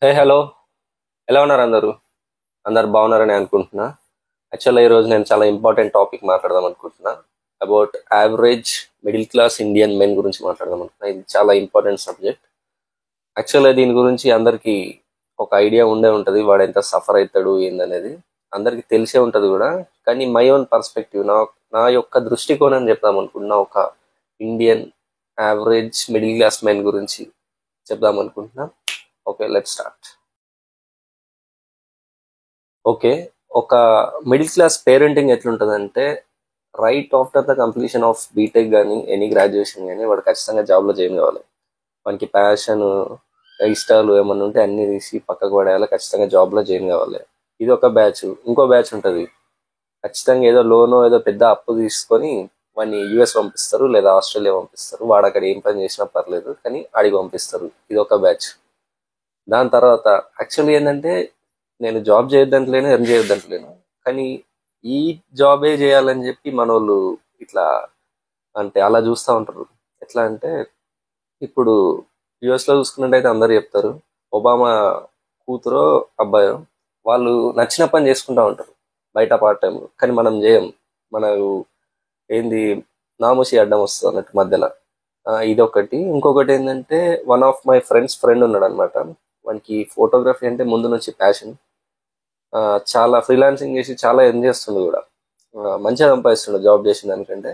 Hello. ఎలా ఉన్నారు అందరూ? అందరు బాగున్నారని అనుకుంటున్నా. యాక్చువల్గా ఈరోజు నేను చాలా ఇంపార్టెంట్ టాపిక్ మాట్లాడదాం అనుకుంటున్నా. About average middle class Indian men గురించి మాట్లాడదాం అనుకుంటున్నా. ఇది చాలా ఇంపార్టెంట్ సబ్జెక్ట్. యాక్చువల్గా దీని గురించి అందరికీ ఒక ఐడియా ఉండే ఉంటుంది, వాడు ఎంత సఫర్ అవుతాడు ఏందనేది అందరికీ తెలిసే ఉంటుంది కూడా. కానీ మై ఓన్ పర్స్పెక్టివ్, నా యొక్క దృష్టికోణం చెప్దాం అనుకుంటున్నా. ఒక Indian average middle class men గురించి చెప్దాం అనుకుంటున్నా. Okay, let's start. ఓకే. ఒక మిడిల్ క్లాస్ పేరెంటింగ్ ఎట్లుంటదంటే, right after the completion of BTech కానీ ఎనీ గ్రాడ్యుయేషన్ కానీ వాడు ఖచ్చితంగా జాబ్లో జాయిన్ కావాలి. వానికి ప్యాషన్, ఇష్టాలు ఏమన్నా ఉంటే అన్ని తీసి పక్కకు పడేయాలి, ఖచ్చితంగా జాబ్లో జాయిన్ కావాలి. ఇది ఒక బ్యాచ్. ఇంకో బ్యాచ్ ఉంటుంది, ఖచ్చితంగా ఏదో లోనో ఏదో పెద్ద అప్పు తీసుకొని వాడిని యూఎస్ పంపిస్తారు లేదా ఆస్ట్రేలియా పంపిస్తారు. వాడు అక్కడ ఏం పని చేసినా పర్లేదు కానీ ఆడికి పంపిస్తారు. ఇది ఒక బ్యాచ్. దాని తర్వాత యాక్చువల్లీ ఏంటంటే, నేను జాబ్ చేయొద్దంటలేను, ఎర్న్ చేయొద్దంటలేను, కానీ ఈ జాబే చేయాలని చెప్పి మనోళ్ళు ఇట్లా అంటే అలా చూస్తూ ఉంటారు. ఎట్లా అంటే, ఇప్పుడు యుఎస్లో చూసుకున్నట్టయితే అందరు చెప్తారు, ఒబామా కూతురో అబ్బాయో వాళ్ళు నచ్చిన పని చేసుకుంటూ ఉంటారు బయట పార్ట్ టైం. కానీ మనం చేయం. మనకు ఏంది, నామోషి అడ్డం వస్తుంది అన్నట్టు మధ్యలో. ఇదొకటి. ఇంకొకటి ఏంటంటే, వన్ ఆఫ్ మై ఫ్రెండ్ ఉన్నాడు అనమాట. వానికి ఫోటోగ్రఫీ అంటే ముందు నుంచి ప్యాషన్. చాలా ఫ్రీలాన్సింగ్ చేసి చాలా ఎర్న్ చేస్తుండు కూడా. మంచిగా సంపాదిస్తుండు జాబ్ చేసిన దానికంటే.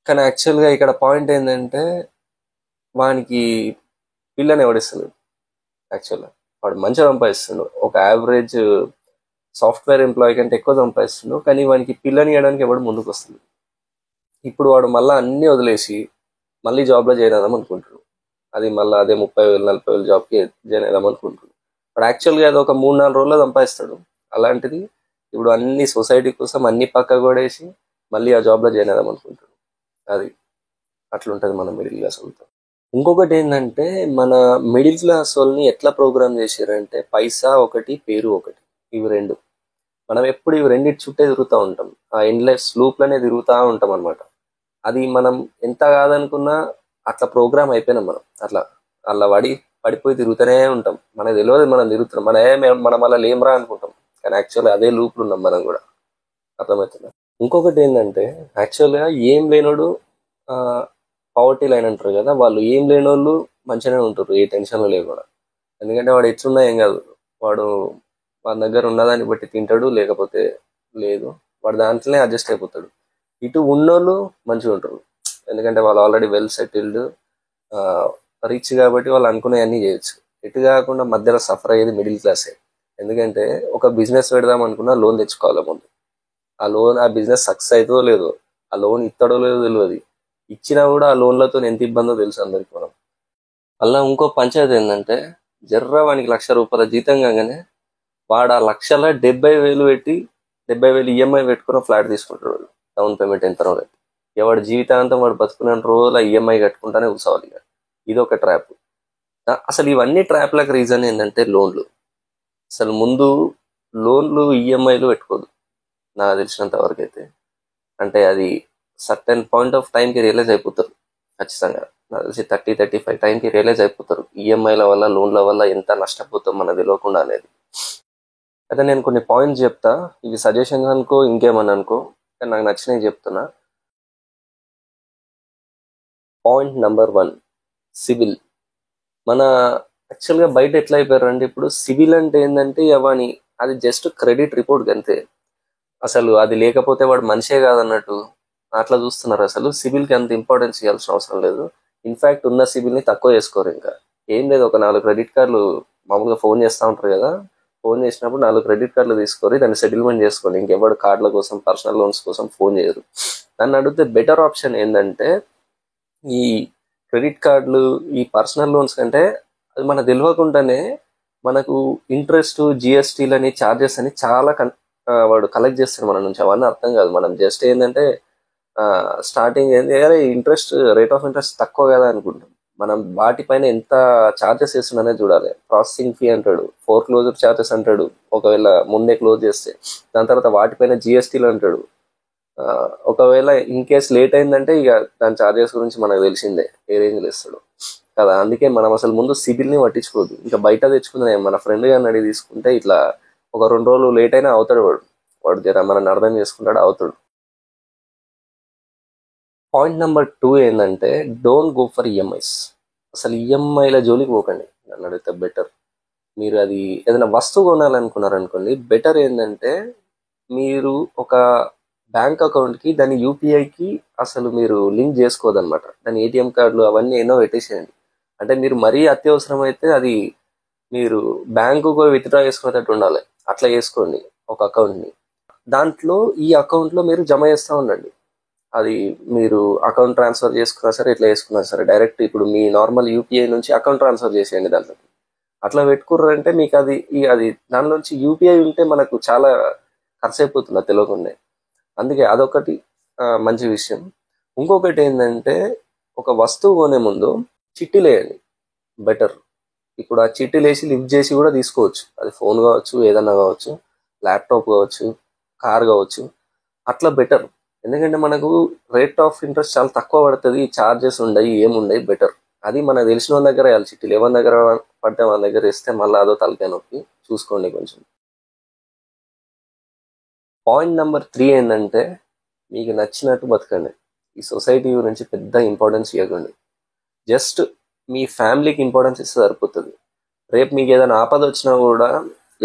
కానీ యాక్చువల్గా ఇక్కడ పాయింట్ ఏంటంటే, వానికి పిల్లని ఎవడిస్తున్నాడు. యాక్చువల్గా వాడు మంచిగా సంపాదిస్తుండు, ఒక యావరేజ్ సాఫ్ట్వేర్ ఎంప్లాయీ కంటే ఎక్కువ సంపాదిస్తుండు, కానీ వానికి పిల్లని ఇవ్వడానికి ఎవడు ముందుకు వస్తుంది. ఇప్పుడు వాడు మళ్ళీ అన్నీ వదిలేసి మళ్ళీ జాబ్లో జాయిన్ అవుదాం అనుకుంటాడు. అది మళ్ళీ అదే 30,000 40,000 జాబ్కి జాయిన్ అవుదాం అనుకుంటాడు. వాడు యాక్చువల్గా అది ఒక 3-4 రోజుల్లో సంపాదిస్తాడు. అలాంటిది ఇప్పుడు అన్ని సొసైటీ కోసం అన్ని పక్క కొడేసి మళ్ళీ ఆ జాబ్లో జాయిన్ అవుదాం అనుకుంటాడు. అది అట్లుంటుంది మన మిడిల్ క్లాస్ వాళ్ళతో. ఇంకొకటి ఏంటంటే, మన మిడిల్ క్లాస్ వాళ్ళని ఎట్లా ప్రోగ్రామ్ చేశారంటే, పైసా ఒకటి, పేరు ఒకటి, ఇవి రెండు. మనం ఎప్పుడు ఇవి రెండింటి చుట్టే తిరుగుతూ ఉంటాం. ఆ ఎండ్లెస్ లూప్లనే తిరుగుతూ ఉంటాం అనమాట. అది మనం ఎంత కాదనుకున్నా అట్లా ప్రోగ్రామ్ అయిపోయినాం మనం. అట్లా అలా పడిపోయి తిరుగుతూనే ఉంటాం. మనకు తెలియదు మనం తిరుగుతున్నాం. మనం అలా లేమరా అనుకుంటాం, కానీ యాక్చువల్గా అదే లూప్లు ఉన్నాం మనం కూడా. అర్థమవుతుంది. ఇంకొకటి ఏంటంటే, యాక్చువల్గా ఏం లేనోడు పవర్టీ లైన్ అంటారు కదా, వాళ్ళు ఏం లేనోళ్ళు మంచిగానే ఉంటారు, ఏ టెన్షన్లు లేకుండా. ఎందుకంటే వాడు ఎట్లున్నా ఏం కాదు. వాడు వాడి దగ్గర ఉన్నదాన్ని బట్టి తింటాడు, లేకపోతే లేదు. వాడు దాంట్లోనే అడ్జస్ట్ అయిపోతాడు. ఇటు ఉన్నోళ్ళు మంచిగా ఉంటారు, ఎందుకంటే వాళ్ళు ఆల్రెడీ వెల్ సెటిల్డ్, రిచ్ కాబట్టి వాళ్ళు అనుకునేవన్నీ చేయొచ్చు. ఎటు కాకుండా మధ్యలో సఫర్ అయ్యేది మిడిల్ క్లాసే. ఎందుకంటే ఒక బిజినెస్ పెడదాం అనుకున్నా లోన్ తెచ్చుకోవాలి ముందు. ఆ బిజినెస్ సక్సెస్ అవుతుందో లేదో, ఆ లోన్ ఇస్తాడో లేదో తెలియదు. ఇచ్చినా కూడా ఆ లోన్లతో ఎంత ఇబ్బందో తెలుసు అందరికి మనం. అలా ఇంకో పంచాయతీ ఏంటంటే, వానికి ₹1,00,000 జీతం కాగానే వాడు ఆ లక్షల 70,000 పెట్టి 70,000 ఈఎంఐ పెట్టుకుని ఫ్లాట్ తీసుకుంటాడు వాడు, డౌన్ పేమెంట్ ఎంత పెట్టి. ఎవడి జీవితాంతం వాడు బతుకునే రోజులు ఈఎంఐ కట్టుకుంటానే కూర్చోవాలి ఇక. ఇది ఒక ట్రాప్. అసలు ఇవన్నీ ట్రాప్లకు రీజన్ ఏంటంటే లోన్లు. అసలు ముందు లోన్లు ఈఎంఐలు పెట్టుకోదు నాకు తెలిసినంత వరకు అయితే. అంటే అది సర్టెన్ పాయింట్ ఆఫ్ టైంకి రియలైజ్ అయిపోతారు ఖచ్చితంగా. నాకు తెలిసి 30-35 టైంకి రియలైజ్ అయిపోతారు ఈఎంఐల వల్ల, లోన్ల వల్ల ఎంత నష్టపోతాం మనకు తెలియకుండా అనేది. అయితే నేను కొన్ని పాయింట్స్ చెప్తా, ఇవి సజెషన్ అనుకో ఇంకేమని అనుకో, కానీ నాకు నచ్చినవి చెప్తున్నా. Point number 1, civil. మన యాక్చువల్గా బయట ఎట్లా అయిపోయారంటే, ఇప్పుడు సివిల్ అంటే ఏంటంటే అవని అది జస్ట్ క్రెడిట్ రిపోర్ట్ అంతే. అసలు అది లేకపోతే వాడు మనిషే కాదన్నట్టు అట్లా చూస్తున్నారు. అసలు సివిల్కి అంత ఇంపార్టెన్స్ ఇవ్వాల్సిన అవసరం లేదు. ఇన్ఫ్యాక్ట్ ఉన్న సివిల్ని తక్కువ చేసుకోరు. ఇంకా ఏం లేదు, ఒక 4 క్రెడిట్ కార్డులు మామూలుగా ఫోన్ చేస్తూ ఉంటారు కదా, ఫోన్ చేసినప్పుడు 4 క్రెడిట్ కార్డులు తీసుకొని దాన్ని సెటిల్మెంట్ చేసుకోండి. ఇంకెవరు కార్డుల కోసం, పర్సనల్ లోన్స్ కోసం ఫోన్ చేయరు. నన్ను అడిగితే బెటర్ ఆప్షన్ ఏంటంటే, ఈ క్రెడిట్ కార్డులు, ఈ పర్సనల్ లోన్స్ కంటే అది మనకు తెలియకుండానే మనకు ఇంట్రెస్ట్, జిఎస్టీలని, ఛార్జెస్ అని చాలా వాడు కలెక్ట్ చేస్తాడు మన నుంచి. అవన్నీ అర్థం కాదు. మనం జస్ట్ ఏంటంటే స్టార్టింగ్ ఏంటి, అరే ఇంట్రెస్ట్, రేట్ ఆఫ్ ఇంట్రెస్ట్ తక్కువ కదా అనుకుంటాం. మనం వాటిపైన ఎంత ఛార్జెస్ వేస్తున్నానే చూడాలి. ప్రాసెసింగ్ ఫీ అంటాడు, ఫోర్ క్లోజర్ ఛార్జెస్ అంటాడు ఒకవేళ ముందే క్లోజ్ చేస్తే. దాని తర్వాత వాటిపైన జిఎస్టీలు అంటాడు. ఒకవేళ ఇన్ కేస్ లేట్ అయిందంటే ఇక దాని ఛార్జెస్ గురించి మనకు తెలిసిందే, ఏ రేంజ్లో ఇస్తాడు. కదా. అందుకే మనం అసలు ముందు సిబిల్ని పట్టించుకోవద్దు. ఇంకా బయట తెచ్చుకుందే మన ఫ్రెండ్ గారిని అడిగి తీసుకుంటే ఇట్లా ఒక 2 రోజులు లేట్ అయినా అవుతాడు వాడు. వాడు జర మనల్ని అర్థం చేసుకుంటాడు, అవుతాడు. పాయింట్ నెంబర్ 2 ఏంటంటే డోంట్ గో ఫర్ ఈఎంఐస్. అసలు ఈఎంఐల జోలికి పోకండి నన్ను అడిగితే బెటర్. మీరు అది ఏదైనా వస్తువు కొనాలనుకున్నారనుకోండి, బెటర్ ఏంటంటే మీరు ఒక బ్యాంక్ అకౌంట్కి దాని యూపీఐకి అసలు మీరు లింక్ చేసుకోదన్నమాట. దాని ఏటీఎం కార్డులు అవన్నీ ఎన్నో పెట్టేసేయండి. అంటే మీరు మరీ అత్యవసరం అయితే అది మీరు బ్యాంకుకు విత్డ్రా చేసుకునేటట్టు ఉండాలి. అట్లా చేసుకోండి ఒక అకౌంట్ని. దాంట్లో ఈ అకౌంట్లో మీరు జమ చేస్తూ ఉండండి. అది మీరు అకౌంట్ ట్రాన్స్ఫర్ చేసుకున్నా సరే, ఇట్లా చేసుకున్నా సరే, డైరెక్ట్ ఇప్పుడు మీ నార్మల్ యూపీఐ నుంచి అకౌంట్ ట్రాన్స్ఫర్ చేసేయండి దాంట్లో. అట్లా పెట్టుకుర్రంటే మీకు అది దాని నుంచి యూపీఐ ఉంటే మనకు చాలా ఖర్చు అయిపోతుంది అది తెలియకుండా. అందుకే అదొకటి మంచి విషయం. ఇంకొకటి ఏంటంటే ఒక వస్తువు కొనే ముందు చిట్టీలు వేయండి బెటర్. ఇప్పుడు ఆ చిట్టీలు వేసి లిఫ్ట్ చేసి కూడా తీసుకోవచ్చు. అది ఫోన్ కావచ్చు, ఏదన్నా కావచ్చు, ల్యాప్టాప్ కావచ్చు, కార్ కావచ్చు. అట్లా బెటర్. ఎందుకంటే మనకు రేట్ ఆఫ్ ఇంట్రెస్ట్ చాలా తక్కువ పడుతుంది, ఛార్జెస్ ఉండయి, ఏముండయి, బెటర్. అది మనకు తెలిసిన వాళ్ళ దగ్గర వేయాలి చిట్టీలు. ఎవరి దగ్గర పడితే వాళ్ళ దగ్గర ఇస్తే మళ్ళీ అదో తలకాయ నొప్పి. చూసుకోండి కొంచెం. పాయింట్ నెంబర్ 3 ఏంటంటే మీకు నచ్చినట్టు బతకండి. ఈ సొసైటీ గురించి పెద్ద ఇంపార్టెన్స్ ఇవ్వకండి. జస్ట్ మీ ఫ్యామిలీకి ఇంపార్టెన్స్ ఇస్తే సరిపోతుంది. రేపు మీకు ఏదైనా ఆపద వచ్చినా కూడా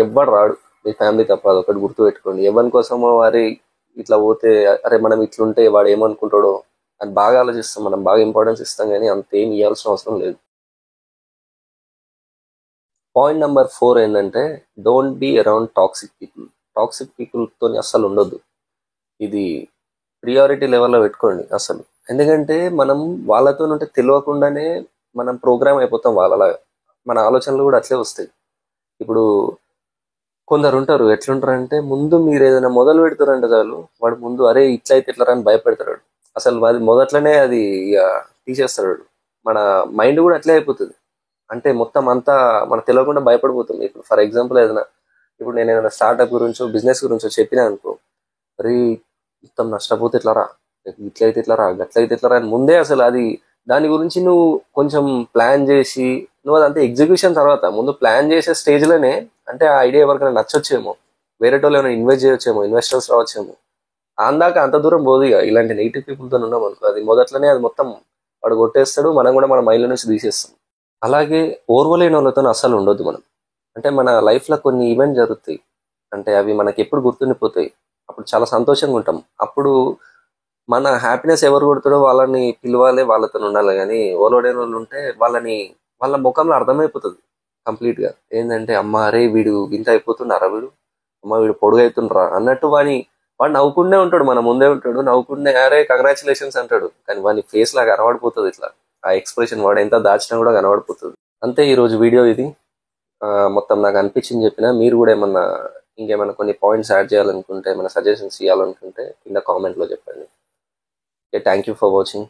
ఎవ్వడు రాడు, మీ ఫ్యామిలీ తప్ప. అదొకటి గుర్తుపెట్టుకోండి. ఎవరి కోసమో వారి ఇట్లా పోతే అరే మనం ఇట్లుంటే వాడు ఏమనుకుంటాడో అని బాగా ఆలోచిస్తాం. మనం బాగా ఇంపార్టెన్స్ ఇస్తాం, కానీ అంతేం ఇవ్వాల్సిన అవసరం లేదు. పాయింట్ నెంబర్ 4 ఏంటంటే don't be around toxic people. Toxic పీపుల్తో అస్సలు ఉండొద్దు. ఇది ప్రియారిటీ లెవెల్లో పెట్టుకోండి అసలు. ఎందుకంటే మనం వాళ్ళతో ఉంటే తెలియకుండానే మనం ప్రోగ్రామ్ అయిపోతాం వాళ్ళలాగా. మన ఆలోచనలు కూడా అట్లే వస్తాయి. ఇప్పుడు కొందరు ఉంటారు, ఎట్లుంటారంటే ముందు మీరు ఏదైనా మొదలు పెడతారంటే చాలు వాడు ముందు అరే ఇట్లా అయితే ఇట్లా అని భయపెడతాడు. అసలు అది మొదట్లోనే అది ఇక తీసేస్తాడు. మన మైండ్ కూడా అట్లే అయిపోతుంది. అంటే మొత్తం అంతా మన తెలియకుండా భయపడిపోతుంది. ఇప్పుడు ఫర్ ఎగ్జాంపుల్ ఇప్పుడు నేను ఏదైనా స్టార్ట్అప్ గురించో బిజినెస్ గురించో చెప్పినా అనుకో, అరే మొత్తం నష్టపోతే ఇట్లా రా, ఇట్లయితే ఇట్లా రా, గట్లయితే ఇట్లా రా అని ముందే అసలు అది దాని గురించి నువ్వు కొంచెం ప్లాన్ చేసి నువ్వు అదంతా ఎగ్జిక్యూషన్ తర్వాత ముందు ప్లాన్ చేసే స్టేజ్లోనే అంటే ఆ ఐడియా ఎవరికైనా నచ్చొచ్చేమో, వేరే వాళ్ళు ఏమైనా ఇన్వెస్ట్ చేయొచ్చేమో, ఇన్వెస్టర్స్ రావచ్చేమో. అందాక అంత దూరం పోదు. ఇక ఇలాంటి నెగిటివ్ పీపుల్తో ఉన్నాం అనుకో, అది మొదట్లోనే అది మొత్తం వాడు కొట్టేస్తాడు, మనం కూడా మన మైండ్లో నుంచి తీసేస్తాం. అలాగే ఓర్వలేని వాళ్ళతో అస్సలు ఉండొద్దు మనం. అంటే మన లైఫ్లో కొన్ని ఈవెంట్ జరుగుతాయి, అంటే అవి మనకి ఎప్పుడు గుర్తుండిపోతాయి. అప్పుడు చాలా సంతోషంగా ఉంటాం. అప్పుడు మన హ్యాపీనెస్ ఎవరు కొడతాడో వాళ్ళని పిలవాలి, వాళ్ళతో ఉండాలి. కానీ ఓర్వలేని వాళ్ళు ఉంటే వాళ్ళ ముఖంలో అర్థమైపోతుంది కంప్లీట్గా. ఏంటంటే అమ్మ అరే వీడు ఇంత అయిపోతున్నారా, వీడు పొడుగు అవుతుండ్రా అన్నట్టు వాడు నవ్వుకుండే ఉంటాడు, మన ముందే ఉంటాడు, నవ్వుకుండే అరే కంగ్రాచులేషన్స్ అంటాడు. కానీ వాని ఫేస్ లాగా కనబడిపోతుంది ఇట్లా ఆ ఎక్స్ప్రెషన్. వాడు ఎంత దాచినా కూడా కనబడిపోతుంది. అంతే ఈరోజు వీడియో ఇది. మొత్తం నాకు అనిపించింది చెప్పిన. మీరు కూడా ఇంకేమైనా కొన్ని పాయింట్స్ యాడ్ చేయాలనుకుంటే, ఏమైనా సజెషన్స్ ఇవ్వాలనుకుంటే కింద కామెంట్లో చెప్పండి. Thank you for watching.